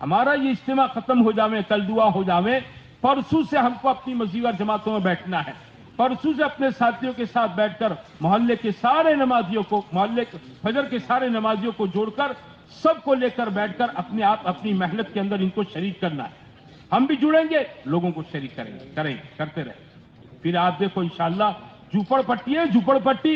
ہمارا یہ اجتماع ختم ہو جاوے، کل دعا ہو جاوے، پرسوں سے ہم کو اپنی مسجد اور جماعتوں میں بیٹھنا ہے، پرسوں سے اپنے ساتھیوں کے ساتھ بیٹھ کر محلے کے سارے نمازیوں کو، فجر کے سارے نمازیوں کو جوڑ کر سب کو لے کر بیٹھ کر اپنے آپ اپنی محنت کے اندر ان کو شریک کرنا ہے. ہم بھی جڑیں گے، لوگوں کو شریک کریں گے، کرتے رہیں. پھر آپ دیکھو انشاءاللہ جھوپڑ پٹی ہے، جھوپڑ پٹی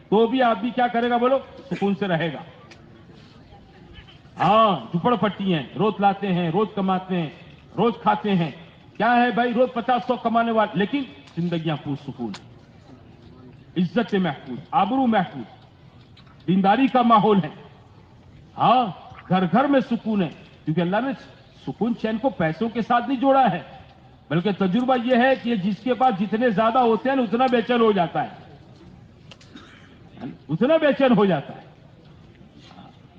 تو بھی آدمی کیا کرے گا بولو؟ سکون سے رہے گا. ہاں جھوپڑ پٹی ہیں، روز لاتے ہیں، روز کماتے ہیں، روز کھاتے ہیں. کیا ہے بھائی، روز 50-100 کمانے والے، لیکن زندگیاں پرسکون، عزت محفوظ، آبرو محفوظ، دینداری کا ماحول ہے. ہاں گھر گھر میں سکون ہے، کیونکہ اللہ نے سکون چین کو پیسوں کے ساتھ نہیں جوڑا ہے، بلکہ تجربہ یہ ہے کہ جس کے پاس جتنے زیادہ ہوتے ہیں اتنا بے چین ہو جاتا ہے، اتنا بے چین ہو جاتا ہے.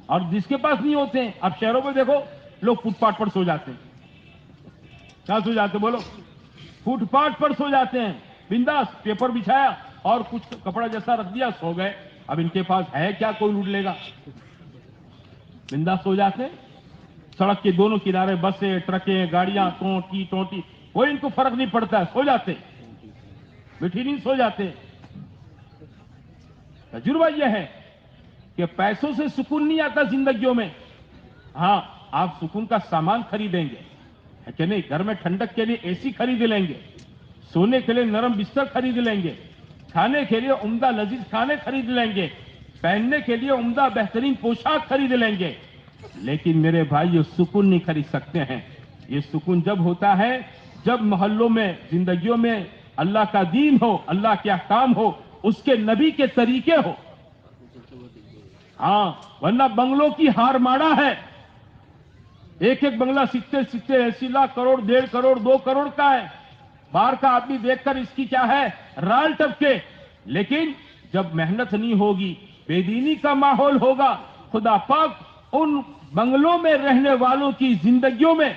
اور جس کے پاس نہیں ہوتے ہیں، اب شہروں میں دیکھو لوگ فٹ پاتھ پر سو جاتے ہیں. کہاں سو جاتے بولو؟ فٹ پاتھ پر سو جاتے ہیں، بنداس پیپر بچھایا اور کچھ کپڑا جیسا رکھ دیا، سو گئے. اب ان کے پاس ہے کیا، کوئی لوٹ لے گا؟ بنداس سو جاتے ہیں. سڑک کے دونوں کنارے بسیں، ٹرکیں، گاڑیاں، ٹونٹی، کوئی ان کو فرق نہیں پڑتا ہے، سو جاتے. میٹھی نہیں سو جاتے. تجربہ یہ ہے کہ پیسوں سے سکون نہیں آتا زندگیوں میں. ہاں آپ سکون کا سامان خریدیں گے کہ نہیں، گھر میں ٹھنڈک کے لیے اے سی خرید لیں گے، سونے کے لیے نرم بستر خرید لیں گے، کھانے کے لیے عمدہ لذیذ کھانے خرید لیں گے، پہننے کے لیے عمدہ بہترین پوشاک خرید لیں گے، لیکن میرے بھائی یہ سکون نہیں خرید سکتے ہیں. یہ سکون جب ہوتا ہے جب محلوں میں، زندگیوں میں اللہ کا دین ہو، اللہ کے احکام ہو، اس کے نبی کے طریقے ہو. ہاں ورنہ بنگلوں کی ہار ماڑا ہے. ایک ایک بنگلہ 80 لاکھ کروڑ، 1.5 کروڑ، 2 کروڑ کا ہے. باہر کا آدمی دیکھ کر اس کی کیا ہے، رال ٹپکے. لیکن جب محنت نہیں ہوگی، بے دینی کا ماحول ہوگا، خدا پاک ان بنگلوں میں رہنے والوں کی زندگیوں میں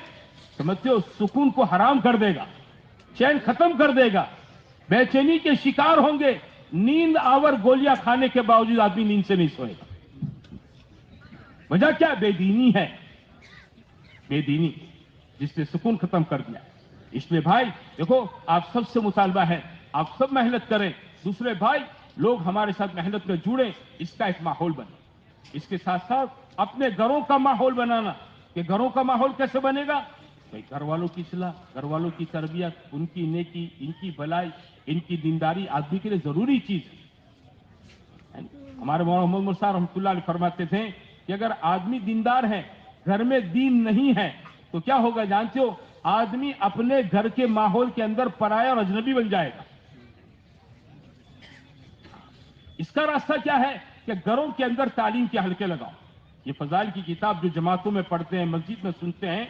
سمجھتے ہو سکون کو حرام کر دے گا، چین ختم کر دے گا. بے چینی کے شکار ہوں گے. نیند آور گولیاں کھانے کے باوجود آدمی نیند سے نہیں سوئے گا. وجہ کیا؟ بے دینی ہے، بے دینی جس نے سکون ختم کر دیا. اس لیے بھائی دیکھو، آپ سب سے مطالبہ ہے، آپ سب محنت کریں. دوسرے بھائی لوگ ہمارے ساتھ محنت میں جڑیں، اس کا ایک ماحول بنے. اس کے ساتھ ساتھ اپنے گھروں کا ماحول بنانا. کہ گھروں کا ماحول کیسے بنے گا؟ بھائی گھر والوں کی اصلاح، گھر والوں کی تربیت، ان کی نیکی، ان کی بھلائی، ان کی دینداری آدمی کے لیے ضروری چیز ہے. ہمارے مولانا محمد مرسا رحمۃ اللہ علیہ فرماتے تھے کہ اگر آدمی دیندار ہے، گھر میں دین نہیں ہے، تو کیا ہوگا جانتے ہو؟ آدمی اپنے گھر کے ماحول کے اندر پرایا اور اجنبی بن جائے گا. اس کا راستہ کیا ہے کہ گھروں کے اندر تعلیم کے حلقے لگاؤ. یہ فضائل کی کتاب جو جماعتوں میں پڑھتے ہیں، مسجد میں سنتے ہیں،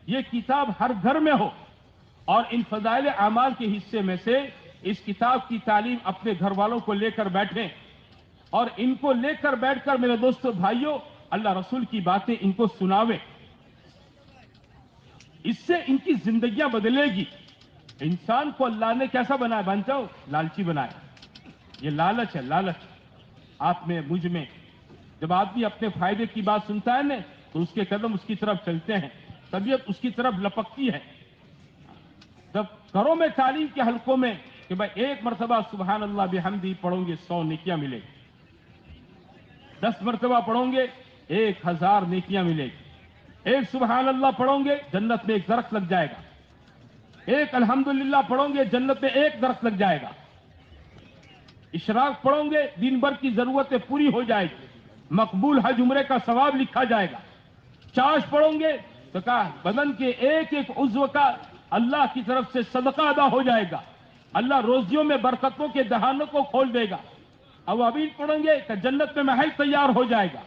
یہ کتاب ہر گھر میں ہو، اور ان فضائل اعمال کے حصے میں سے اس کتاب کی تعلیم اپنے گھر والوں کو لے کر بیٹھیں، اور ان کو لے کر بیٹھ کر میرے دوستو بھائیوں اللہ رسول کی باتیں ان کو سناوے. اس سے ان کی زندگیاں بدلے گی. انسان کو اللہ نے کیسا بنایا بانچو؟ لالچی بنایا. یہ لالچ ہے، لالچ آپ میں، مجھ میں. جب آدمی اپنے فائدے کی بات سنتا ہے نا تو اس کے قدم اس کی طرف چلتے ہیں، طبیعت اس کی طرف لپکتی ہے. جب گھروں میں تعلیم کے حلقوں میں کہ بھائی ایک مرتبہ سبحان اللہ بحمدہ پڑھو گے 100 نیکیاں ملے گی، 10 مرتبہ پڑھو گے 1000 نیکیاں ملے گی، ایک سبحان اللہ پڑھو گے جنت میں ایک درخت لگ جائے گا، ایک الحمدللہ پڑھو گے جنت میں ایک درخت لگ جائے گا، اشراق پڑھو گے دن بھر کی ضرورتیں پوری ہو جائے گی، مقبول حج عمرے کا ثواب لکھا جائے گا. چاش پڑھو گے تو کہا بدن کے ایک ایک عضو کا اللہ کی طرف سے صدقہ ادا ہو جائے گا، اللہ روزیوں میں برکتوں کے دہانوں کو کھول دے گا. اوابین پڑھیں گے کہ جنت میں محل تیار ہو جائے گا.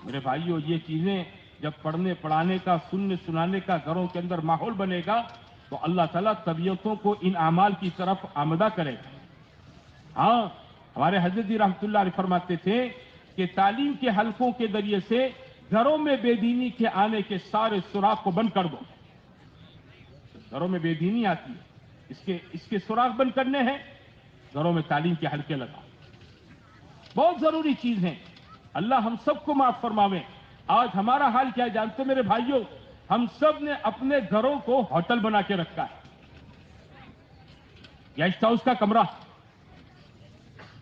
میرے بھائیوں یہ چیزیں جب پڑھنے پڑھانے کا، سننے سنانے کا گھروں کے اندر ماحول بنے گا تو اللہ تعالیٰ طبیعتوں کو ان اعمال کی طرف آمدہ کرے گا. ہاں ہمارے حضرت جی رحمۃ اللہ علیہ فرماتے تھے کہ تعلیم کے حلقوں کے ذریعے سے گھروں میں بے دینی کے آنے کے سارے سوراخ کو بند کر دو. گھروں میں بے دینی آتی ہے، اس کے سوراخ بند کرنے ہیں، گھروں میں تعلیم کے حلقے لگاؤ. بہت ضروری چیز ہے. اللہ ہم سب کو معاف فرماوے. آج ہمارا حال کیا ہے جانتے میرے بھائیوں؟ ہم سب نے اپنے گھروں کو ہوٹل بنا کے رکھا ہے. گیسٹ ہاؤس کا کمرہ,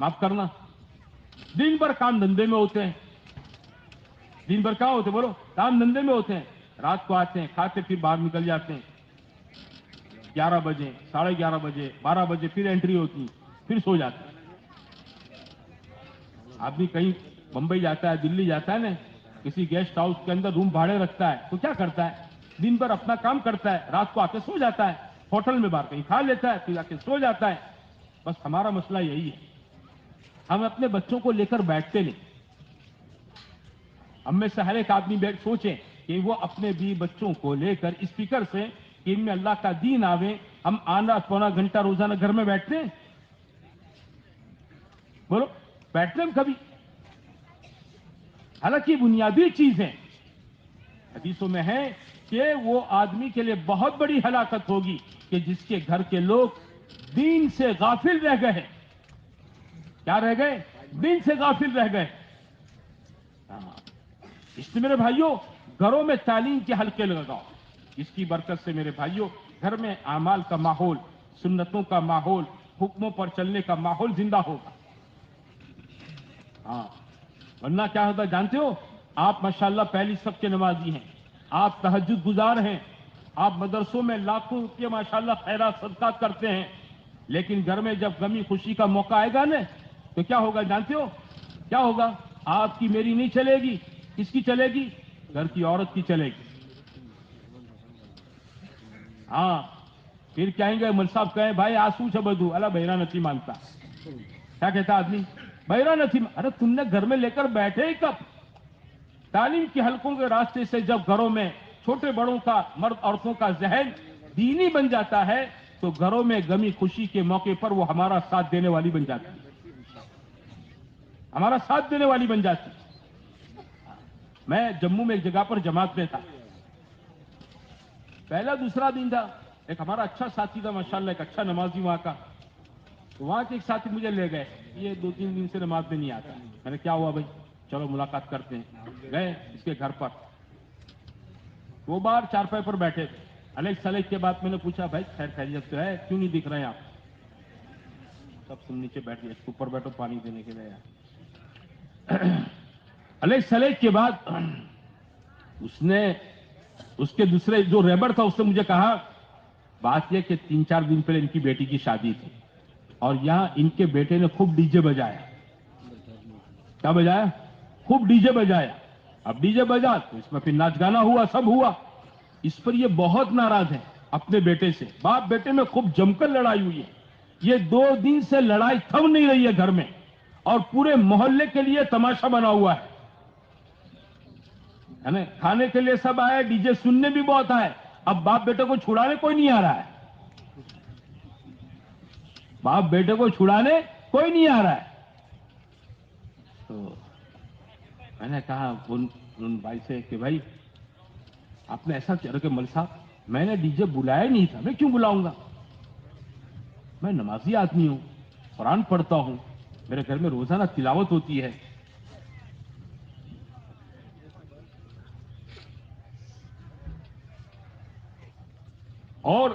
معاف کرنا, دن بھر کام دھندے میں ہوتے ہیں. دن بھر کہاں ہوتے بولو؟ کام دھندے میں ہوتے ہیں. رات کو آتے ہیں, کھاتے پھر باہر نکل جاتے ہیں. 11 بجے, 11:30 بجے, 12 بجے پھر انٹری ہوتی, پھر سو جاتے ہیں. آدمی کہیں بمبئی جاتا ہے, دلی جاتا ہے نا, کسی گیسٹ ہاؤس کے اندر روم بھاڑے رکھتا ہے تو کیا کرتا ہے؟ دن بھر اپنا کام کرتا ہے, رات کو آ کے سو جاتا ہے. ہوٹل میں باہر کہیں کھا لیتا ہے, پھر آ کے سو جاتا ہے. بس ہمارا مسئلہ یہی ہے, ہم اپنے بچوں کو لے کر بیٹھتے نہیں. ہم میں سے ہر ایک آدمی بیٹھ سوچیں کہ وہ اپنے بھی بچوں کو لے کر اسپیکر سے کہ ان میں اللہ کا دین آوے, ہم آنا پونا گھنٹہ روزانہ گھر میں بیٹھتے ہیں؟ بولو, بیٹھتے ہم کبھی؟ حالانکہ بنیادی چیز ہے, حدیثوں میں ہے کہ وہ آدمی کے لیے بہت بڑی ہلاکت ہوگی کہ جس کے گھر کے لوگ دین سے غافل رہ گئے. کیا رہ گئے؟ دین سے غافل رہ گئے. اس لیے میرے بھائیوں, گھروں میں تعلیم کے حلقے لگاؤ. اس کی برکت سے میرے بھائیوں گھر میں اعمال کا ماحول, سنتوں کا ماحول, حکموں پر چلنے کا ماحول زندہ ہوگا. ہاں, ورنہ کیا ہوتا جانتے ہو؟ آپ ماشاءاللہ پہلی سب کے نمازی ہیں, آپ تہجد گزار ہیں, آپ مدرسوں میں لاکھوں روپے ماشاءاللہ خیرات صدقات کرتے ہیں, لیکن گھر میں جب غمی خوشی کا موقع آئے گا نا تو کیا ہوگا جانتے ہو؟ کیا ہوگا؟ آپ کی میری نہیں چلے گی. کس کی چلے گی؟ گھر کی عورت کی چلے گی. ہاں, پھر کہیں گے مل صاحب کہیں بھائی آسو چبدو اللہ بہرا نہیں مانتا. کیا کہتا آدمی؟ بہرا نہیں. ارے تم نے گھر میں لے کر بیٹھے ہی کب؟ تعلیم کے حلقوں کے راستے سے جب گھروں میں چھوٹے بڑوں کا, مرد عورتوں کا ذہن دینی بن جاتا ہے تو گھروں میں غمی خوشی کے موقع پر وہ ہمارا ساتھ دینے والی بن جاتی ہے. ہمارا ساتھ دینے والی بن جاتی. میں جموں میں ایک جگہ پر جماعت میں تھا, پہلا دوسرا دن تھا. ایک ہمارا اچھا ساتھی تھا ماشاءاللہ, ایک اچھا نمازی وہاں کا. تو وہاں کے ایک ساتھی مجھے لے گئے, یہ 2-3 دن سے نماز میں نہیں آتا. میں نے کیا ہوا بھائی؟ چلو ملاقات کرتے ہیں. گئے اس کے گھر پر, 2 بار چارپائی پر بیٹھے تھے. الگ سلیک کے بعد میں نے پوچھا بھائی خیر خیریت تو ہے, کیوں نہیں دکھ رہے ہیں آپ؟ سب سن نیچے بیٹھ گئے, اوپر بیٹھو پانی دینے کے لیے. الگ سلیک کے بعد اس نے, اس کے دوسرے جو ریبر تھا اس نے مجھے کہا بات یہ کہ 3-4 دن پہلے ان کی بیٹی کی شادی تھی اور یہاں ان کے بیٹے نے خوب ڈی جے بجایا. کیا بجایا؟ خوب ڈی جے بجایا. اب ڈی جے بجا تو اس میں پھر ناچ گانا ہوا, سب ہوا. اس پر یہ بہت ناراض ہے اپنے بیٹے سے. باپ بیٹے میں خوب جم کر لڑائی ہوئی ہے. یہ 2 دن سے لڑائی تھم نہیں رہی ہے گھر میں, اور پورے محلے کے لیے تماشا بنا ہوا ہے. کھانے کے لیے سب آئے, ڈی جے سننے بھی بہت آئے. اب باپ بیٹے کو چھڑانے کوئی نہیں آ رہا ہے. باپ بیٹے کو چھڑانے کوئی نہیں آ رہا ہے. تو میں نے کہا ان بھائی سے کہ بھائی آپ نے ایسا کیا کہ مل صاحب میں نے ڈی جے بلایا نہیں تھا, میں کیوں بلاؤں گا؟ میں نمازی آدمی ہوں, قرآن پڑھتا ہوں, میرے گھر میں روزانہ تلاوت ہوتی ہے. اور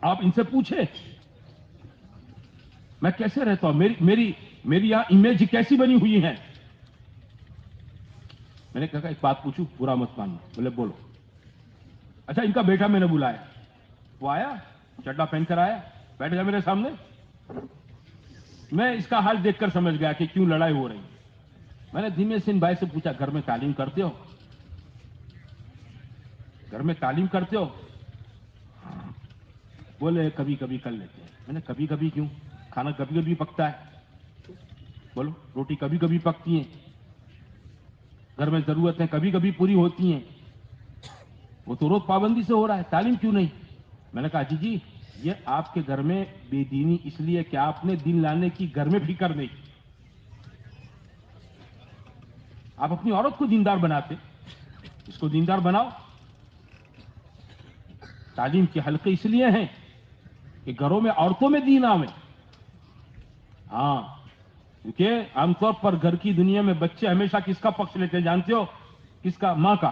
آپ ان سے پوچھیں میں کیسے رہتا ہوں, میری یہاں امیج کیسی بنی ہوئی ہے. میں نے کہا ایک بات پوچھوں, برا مت ماننا. بولے بولو. اچھا ان کا بیٹا میں نے بلایا, وہ آیا, چڈا پہن کر آیا, بیٹھ گیا میرے سامنے. میں اس کا حال دیکھ کر سمجھ گیا کہ کیوں لڑائی ہو رہی. میں نے دھیمے سے ان بھائی سے پوچھا گھر میں تعلیم کرتے ہو؟ گھر میں تعلیم کرتے ہو؟ بولے کبھی کبھی کر لیتے ہیں. میں نے کبھی کبھی کیوں؟ کھانا کبھی کبھی پکتا ہے. بولو روٹی کبھی کبھی پکتی ہیں, گھر میں ضرورتیں کبھی کبھی پوری ہوتی ہیں, وہ تو روز پابندی سے ہو رہا ہے, تعلیم کیوں نہیں؟ میں نے کہا جی یہ آپ کے گھر میں بے دینی اس لیے کہ آپ نے دین لانے کی گھر میں فکر نہیں. آپ اپنی عورت کو دیندار بناتے, اس کو دیندار بناؤ. تعلیم کے حلقے اس لیے ہیں کہ گھروں میں عورتوں میں دین آوے. ہاں, کیونکہ عام طور پر گھر کی دنیا میں بچے ہمیشہ کس کا پکش لیتے ہیں جانتے ہو؟ کس کا؟ ماں کا.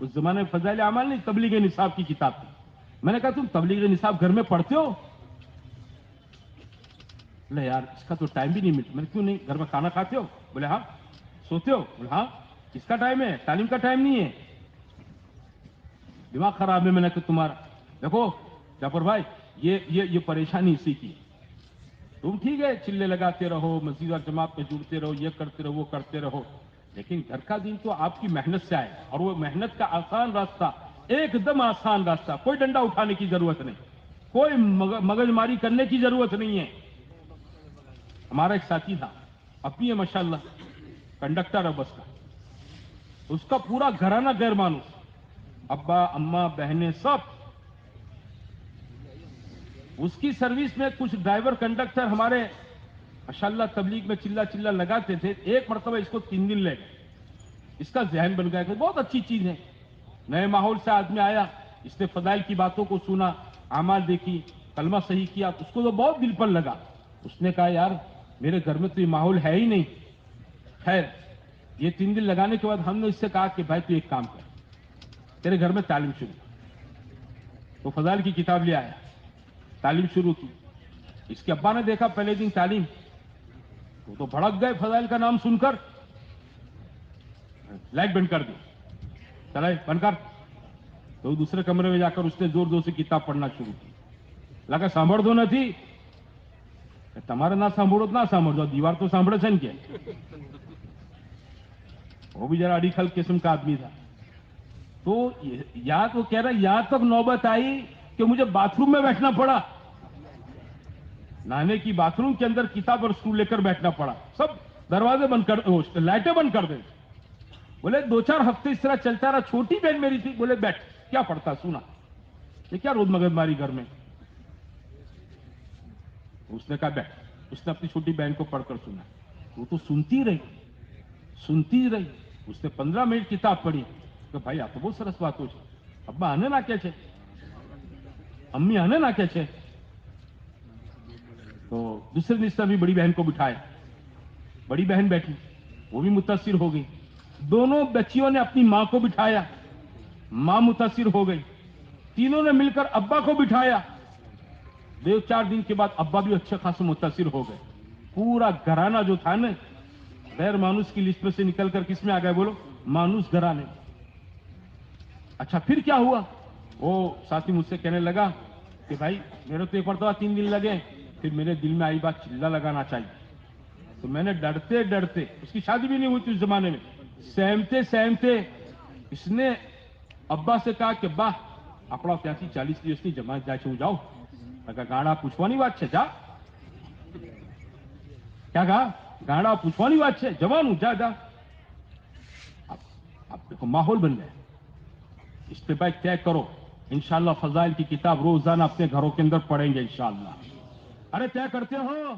اس زمانے میں فضائل اعمال نہیں، تبلیغ نصاب کی کتاب تھی. میں نے کہا تم تبلیغ نصاب گھر میں پڑھتے ہو؟ بولے یار اس کا تو ٹائم بھی نہیں ملتا. میں نے کیوں نہیں، گھر میں کھانا کھاتے ہو؟ بولے ہاں. سوتے ہو؟ بولے ہاں. کس کا ٹائم ہے؟ تعلیم کا ٹائم نہیں ہے. دماغ خراب ہے. میں نے کہا تمہارا دیکھو جعفر بھائی، یہ پریشانی اسی کی. تم ٹھیک ہے چلے لگاتے رہو، مسجد اور جماعت میں جڑتے رہو، یہ کرتے رہو وہ کرتے رہو، لیکن گھر کا دین تو آپ کی محنت سے آئے، اور وہ محنت کا آسان راستہ، ایک دم آسان راستہ. کوئی ڈنڈا اٹھانے کی ضرورت نہیں، کوئی مگز ماری کرنے کی ضرورت نہیں ہے. ہمارا ایک ساتھی تھا، اب بھی ہے ماشاءاللہ، کنڈکٹر ہے بس کا. اس کا پورا گھرانہ غیر مانوس، ابا اماں بہنیں سب. اس کی سروس میں کچھ ڈرائیور کنڈکٹر ہمارے ماشاءاللہ تبلیغ میں چلا چلا لگاتے تھے. ایک مرتبہ اس کو 3 دن لے گئے. اس کا ذہن بن گیا کہ بہت اچھی چیز ہے. نئے ماحول سے آدمی آیا، اس نے فضائل کی باتوں کو سنا، اعمال دیکھی، کلمہ صحیح کیا، اس کو تو بہت دل پر لگا. اس نے کہا یار میرے گھر میں تو یہ ماحول ہے ہی نہیں. خیر یہ 3 دن لگانے کے بعد ہم نے اس سے کہا کہ بھائی تو ایک کام کر، تیرے گھر میں تعلیم شروع کر. تو فضائل کی کتاب لے آیا، تعلیم شروع کی. اس کے ابا نے دیکھا پہلے دن تعلیم، وہ تو بھڑک گئے فضائل کا نام سن کر. لائٹ بند کر دی، چلائے بند کر. تو دوسرے کمرے میں جا کر اس نے زور زور سے کتاب پڑھنا شروع کی. لگا سانبھڑ دو نتھی، تمہارے نہ سانبھڑو نہ سانبھڑو، دیوار تو سانبھڑے سن کے. وہ بھی ذرا اڑیکھل قسم کا آدمی تھا. تو یاد وہ کہہ رہا یہاں تک نوبت آئی کہ مجھے باتھ روم میں بیٹھنا پڑا، نہانے کی باتھ روم کے اندر کتاب اور اسٹول لے کر بیٹھنا پڑا. سب دروازے بند کر، لائٹیں بند کر دیں. بولے 2-4 ہفتے اس طرح چلتا رہا. چھوٹی بہن میری تھی، بولے بیٹھ کیا پڑھتا سنا، یہ کیا روز مگز ماری گھر میں. اس نے کہا بیٹھ. اس نے اپنی چھوٹی بہن کو پڑھ کر سنا. وہ تو سنتی رہی. اس نے 15 منٹ کتاب پڑھی کہ بھائی آپ تو بہت سرس بات ہو، ابا آنے نہ کیا چھے، امی آنے نہ کیا چھے. تو دوسرے دن بھی بڑی بہن کو بٹھائے. بڑی بہن بیٹھی، وہ بھی متاثر ہو گئی. دونوں بچیوں نے اپنی ماں کو بٹھایا، ماں متاثر ہو گئی. تینوں نے مل کر ابا کو بٹھایا. 2-4 دن کے بعد ابا بھی اچھے خاصے متاثر ہو گئے. پورا گھرانہ جو تھا نا غیر مانوس کی لسٹ میں سے نکل کر کس میں آ گئے بولو؟ مانوس گھرانے. اچھا پھر کیا ہوا؟ وہ ساتھی مجھ سے کہنے لگا کہ بھائی میرے تو ایک مرتبہ 3 دن لگے، پھر میرے دل میں آئی بات چلا لگانا چاہیے. تو میں نے ڈرتے ڈرتے، اس کی شادی بھی نہیں ہوئی تھی اس زمانے میں، سہمتے اس نے ابا سے کہا کہ با اپنا 40 દિવસની જમાત જાય છે, હું જાઉં. ગાડા પૂછવાની વાત છે, જા. کیا کہا؟ ગાડા પૂછવાની વાત છે, જવાનું, جا جا. اب دیکھو ماحول بن گیا. اس پہ بھائی طے کرو انشاءاللہ فضائل کی کتاب روزانہ اپنے گھروں کے اندر پڑھیں گے انشاءاللہ. ارے طے کرتے ہو؟